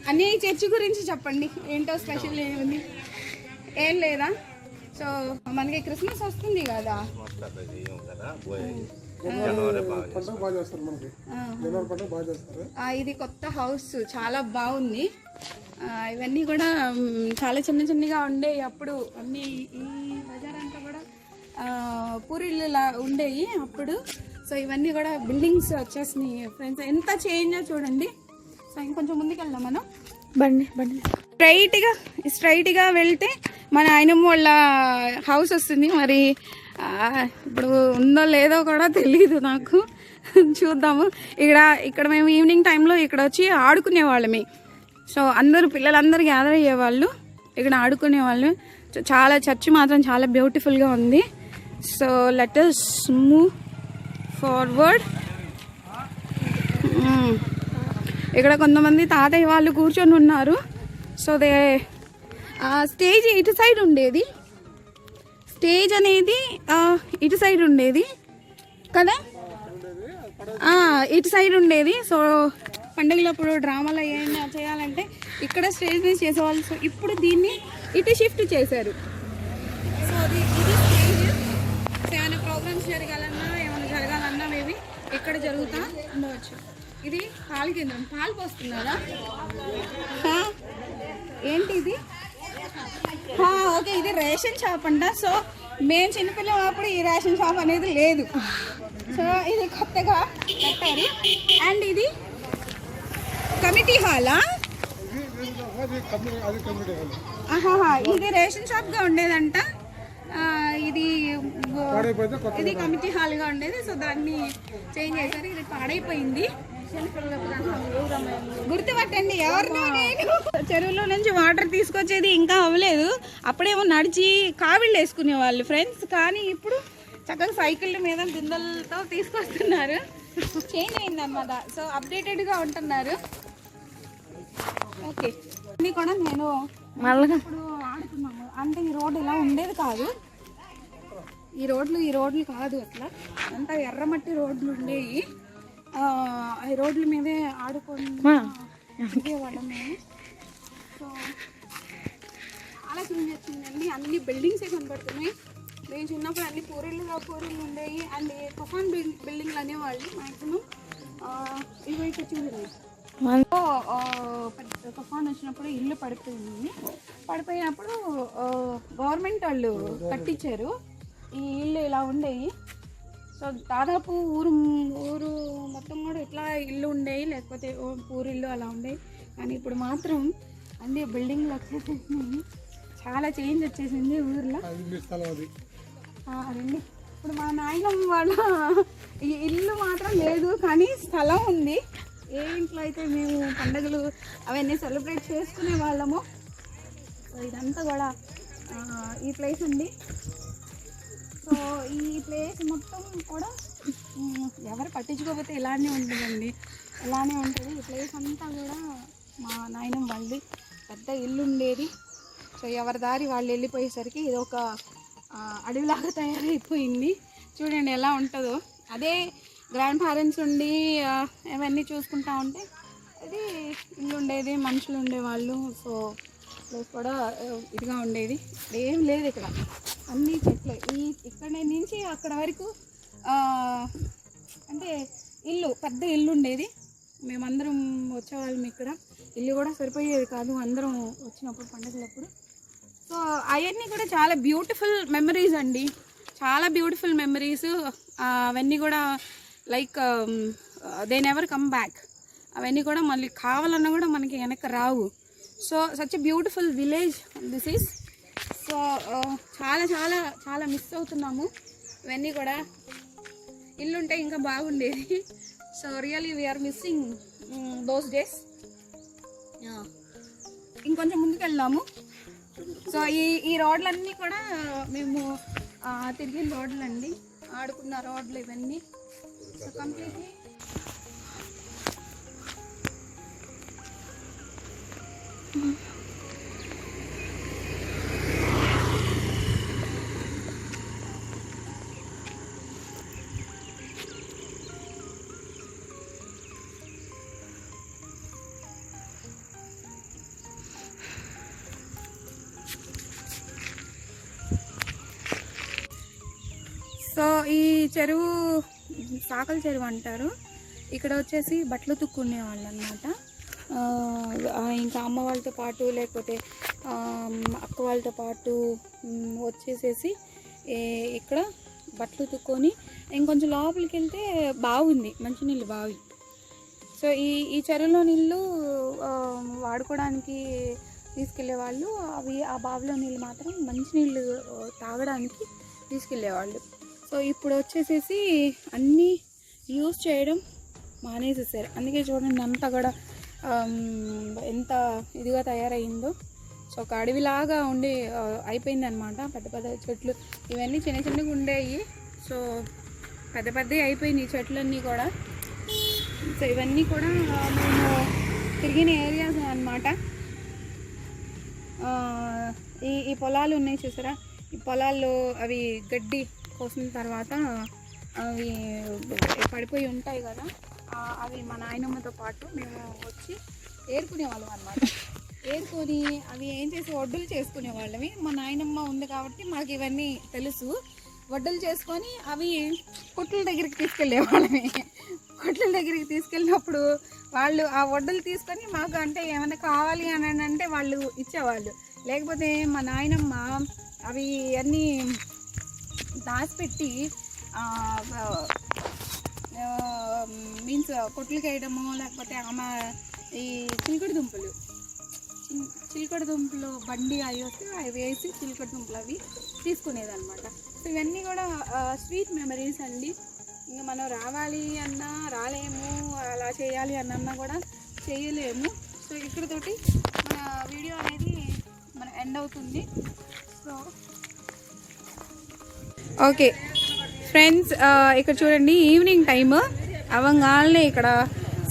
అన్నీ చర్చి గురించి చెప్పండి, ఏంటో స్పెషల్ ఏముంది? ఏం లేదా? సో మనకి క్రిస్మస్ వస్తుంది కదా, ఇది కొత్త హౌస్ చాలా బాగుంది. ఇవన్నీ కూడా చాలా చిన్న చిన్నగా ఉండేవి అప్పుడు, అన్నీ ఈ బజార్ అంతా కూడా పూరిల్లు ఉండేవి అప్పుడు. సో ఇవన్నీ కూడా బిల్డింగ్స్ వచ్చేసినాయి ఫ్రెండ్స్, ఎంత చేంజో చూడండి. సో ఇంకొంచెం ముందుకు వెళ్దాం మనం. బండి స్ట్రైట్గా వెళ్తే మన ఆయనమ్మ వాళ్ళ హౌస్ వస్తుంది. మరి ఇప్పుడు ఉందో లేదో కూడా తెలియదు నాకు, చూద్దాము. ఇక్కడ మేము ఈవినింగ్ టైంలో ఇక్కడ వచ్చి ఆడుకునేవాళ్ళమే. సో పిల్లలందరూ గ్యాదర్ అయ్యేవాళ్ళు, ఇక్కడ ఆడుకునేవాళ్ళు. చాలా చర్చి మాత్రం చాలా బ్యూటిఫుల్గా ఉంది. So let us move forward. ఇక్కడ కొంతమంది తాతయ్య వాళ్ళు కూర్చొని ఉన్నారు. సో స్టేజ్ ఇటు సైడ్ ఉండేది, స్టేజ్ అనేది ఇటు సైడ్ ఉండేది కదా, ఇటు సైడ్ ఉండేది. సో పండుగలప్పుడు డ్రామాలు ఏమైనా చేయాలంటే ఇక్కడ స్టేజ్ మీద చేసేవాళ్ళు. సో ఇప్పుడు దీన్ని ఇటు షిఫ్ట్ చేశారు. సో ఇది స్టేజ్. సో ఏమైనా ప్రోగ్రామ్స్ జరగాలన్నా మేబీ ఇక్కడ జరుగుతూ ఉండవచ్చు. ఇది పాల కేంద్రం, పాలు పోస్తున్నారా? ఏంటి ఇది? ఓకే, ఇది రేషన్ షాప్ అంట. సో మేము చిన్నపిల్లలు అప్పుడు ఈ రేషన్ షాప్ అనేది లేదు. సో ఇది కొత్తగా కట్టారు. అండ్ ఇది కమిటీ హాలా? ఇది రేషన్ షాప్ గా ఉండేదంట, ఇది కమిటీ హాల్ గా ఉండేది. సో దాన్ని చేంజ్ చేశారు, ఇది పాడైపోయింది. గుర్తుపట్టండి ఎవరిని? నేను చెరువులో నుంచి వాటర్ తీసుకొచ్చేది ఇంకా అవ్వలేదు. అప్పుడేమో నడిచి కావిళ్ళు వేసుకునే వాళ్ళు ఫ్రెండ్స్, కానీ ఇప్పుడు చక్కగా సైకిళ్ళ మీద బిందెలతో తీసుకొస్తున్నారు. చేంజ్ అయింది అన్నమాట. సో అప్డేటెడ్గా ఉంటున్నారు. ఓకే, అన్నీ కూడా నేను ఇప్పుడు ఆడుకున్నాము. అంటే ఈ రోడ్డు ఇలా ఉండేది కాదు, ఈ రోడ్లు కాదు, అట్లా అంతా ఎర్రమట్టి రోడ్లు ఉండేవి. ఈ రోడ్ల మీదే ఆడుకోవాళ్ళం మేము. సో చాలా చేంజ్ వచ్చిందండి, అన్ని బిల్డింగ్సే కనబడుతున్నాయి. మేము చిన్నప్పుడు అన్ని పూరిళ్ళు ఉండేవి. అండ్ తుఫాన్ బిల్డింగ్లు అనేవాళ్ళు మ్యాక్సిమం. ఇవైతే చూడండి, తుఫాన్ వచ్చినప్పుడు ఇల్లు పడిపోయినప్పుడు గవర్నమెంట్ వాళ్ళు కట్టించారు ఈ ఇల్లు. ఇలా ఉండేవి. సో దాదాపు ఊరు మొత్తం కూడా ఇట్లా ఇల్లు ఉండేవి, లేకపోతే పూరిల్లు అలా ఉండేవి. కానీ ఇప్పుడు మాత్రం అన్ని బిల్డింగ్లు వచ్చేసేసినాయి, చాలా చేంజ్ వచ్చేసింది ఊర్లో. రండి, ఇప్పుడు మా నాయనమ్మ వాళ్ళ ఈ ఇల్లు మాత్రం లేదు, కానీ స్థలం ఉంది. ఏ ఇంట్లో అయితే మేము పండుగలు అవన్నీ సెలబ్రేట్ చేసుకునే వాళ్ళము. సో ఇదంతా కూడా ఈ ప్లేస్ అండి. సో ఈ ప్లేస్ మొత్తం కూడా ఎవరు పట్టించుకోకపోతే ఇలానే ఉంటుందండి, ఇలానే ఉంటుంది. ఈ ప్లేస్ అంతా కూడా మా నాయనమ్మ వాళ్ళది పెద్ద ఇల్లు ఉండేది. సో ఎవరి దారి వాళ్ళు వెళ్ళిపోయేసరికి ఇది ఒక అడవిలాగా తయారైపోయింది. చూడండి ఎలా ఉంటుందో. అదే గ్రాండ్ పేరెంట్స్ ఉండి అవన్నీ చూసుకుంటా ఉంటే ఇది ఇల్లు ఉండేది, మనుషులు ఉండేవాళ్ళు. సో ప్లేస్ కూడా ఇదిగా ఉండేది. ఏం లేదు ఇక్కడ, అన్ని చెట్లే. ఇక్కడ నుంచి అక్కడ వరకు అంటే పెద్ద ఇల్లు ఉండేది. మేమందరం వచ్చేవాళ్ళం. ఇక్కడ ఇల్లు కూడా సరిపోయేది కాదు అందరం వచ్చినప్పుడు పండుగలప్పుడు. సో అవన్నీ కూడా చాలా బ్యూటిఫుల్ మెమరీస్ అండి, చాలా బ్యూటిఫుల్ మెమరీస్. అవన్నీ కూడా like they never come back. అవన్నీ కూడా మళ్ళీ కావాలన్నా కూడా మనకి వెనక్కి రావు. So such a beautiful village this is. So చాలా చాలా చాలా మిస్ అవుతున్నాము. ఇవన్నీ కూడా ఇల్లుంటే ఇంకా బాగుండేది. So really we're missing those days. ఇంకొంచెం ముందుకు వెళ్దాము. సో ఈ రోడ్లన్నీ కూడా మేము తిరిగిన రోడ్లు అండి, ఆడుకున్న రోడ్లు ఇవన్నీ. సో కంప్లీట్లీ ఈ చెరువు సాకల చెరువు అంటారు. ఇక్కడ వచ్చేసి బట్టలు తుక్కునే వాళ్ళు అనమాట. ఇంకా అమ్మ వాళ్ళతో పాటు లేకపోతే అక్క వాళ్ళతో పాటు వచ్చేసేసి ఇక్కడ బట్టలు తుక్కొని ఇంకొంచెం లోపలికి వెళ్తే బాగుంది, మంచినీళ్ళు బావి. సో ఈ చెరువులో నీళ్ళు వాడుకోవడానికి తీసుకెళ్లే వాళ్ళు, ఆ బావిలో నీళ్ళు మాత్రం మంచినీళ్ళు తాగడానికి తీసుకెళ్ళేవాళ్ళు. సో ఇప్పుడు వచ్చేసేసి అన్నీ యూజ్ చేయడం మానేసేసారు. అందుకే చూడండి అంతా కూడా ఎంత ఇదిగా తయారైందో. సో ఒక అడవిలాగా ఉండి అయిపోయింది అనమాట. పెద్ద పెద్ద చెట్లు ఇవన్నీ చిన్న చిన్నగా ఉండేవి, సో పెద్ద పెద్దవి అయిపోయినాయి ఈ చెట్లన్నీ కూడా. సో ఇవన్నీ కూడా మేము తిరిగిన ఏరియాస్ అనమాట. ఈ పొలాలు ఉన్నాయి చూసారా, ఈ పొలాల్లో అవి గడ్డి కోసిన తర్వాత అవి పడిపోయి ఉంటాయి కదా, అవి మా నాయనమ్మతో పాటు మేము వచ్చి ఏరుకునేవాళ్ళం అనమాట. ఏరుకొని అవి ఏం చేసి వడ్డులు చేసుకునేవాళ్ళమి. మా నాయనమ్మ ఉంది కాబట్టి మాకు ఇవన్నీ తెలుసు. వడ్డులు చేసుకొని అవి కొట్ల దగ్గరికి తీసుకెళ్ళేవాళ్ళమి. కొట్ల దగ్గరికి తీసుకెళ్ళినప్పుడు వాళ్ళు ఆ వడ్డులు తీసుకొని మాకు అంటే ఏమైనా కావాలి అని అంటే వాళ్ళు ఇచ్చేవాళ్ళు. లేకపోతే మా నాయనమ్మ అవి అన్నీ దాచిపెట్టి మీన్స్ కొట్లకి వేయడము, లేకపోతే ఆమె ఈ చిలకడ దుంపలు బండి అవి వస్తే అవి వేసి చిలకడ దుంపలు అవి తీసుకునేదన్నమాట. సో ఇవన్నీ కూడా స్వీట్ మెమరీస్ అండి. ఇంకా మనం రావాలి అన్నా రాలేము, అలా చేయాలి అన్నా కూడా చేయలేము. సో ఇక్కడతోటి మన వీడియో అనేది మన ఎండ్ అవుతుంది. సో ఓకే ఫ్రెండ్స్, ఇక్కడ చూడండి ఈవినింగ్ టైమ్ అవంగానే ఇక్కడ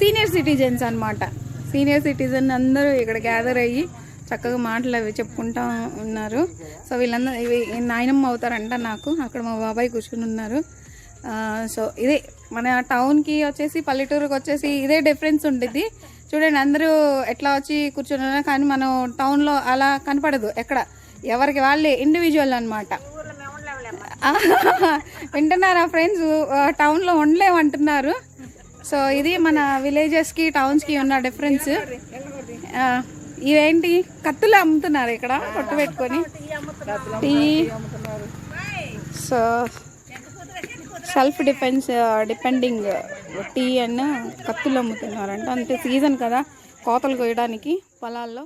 సీనియర్ సిటిజన్స్ అనమాట. సీనియర్ సిటిజన్ అందరూ ఇక్కడ గ్యాదర్ అయ్యి చక్కగా మాటలు అవి చెప్పుకుంటూ ఉన్నారు. సో వీళ్ళందరూ నాయనమ్మ అవుతారంట నాకు. అక్కడ మా బాబాయ్ కూర్చుని ఉన్నారు. సో ఇదే మన టౌన్కి వచ్చేసి పల్లెటూరుకి వచ్చేసి ఇదే డిఫరెన్స్ ఉంటుంది. చూడండి అందరూ ఎట్లా వచ్చి కూర్చున్నారు, కానీ మనం టౌన్లో అలా కనపడదు. ఎక్కడ ఎవరికి వాళ్ళే ఇండివిజువల్ అనమాట. వింటున్నారా ఫ్రెండ్స్, టౌన్లో ఉండలేమంటున్నారు. సో ఇది మన విలేజెస్కి టౌన్స్కి ఉన్న డిఫరెన్స్. ఇవేంటి కత్తులు అమ్ముతున్నారు ఇక్కడ కొట్టు పెట్టుకొని. Tea, so self depending tea అన్న కత్తులు అమ్ముతున్నారంట. అంటే సీజన్ కదా కోతలు కోయడానికి పొలాల్లో.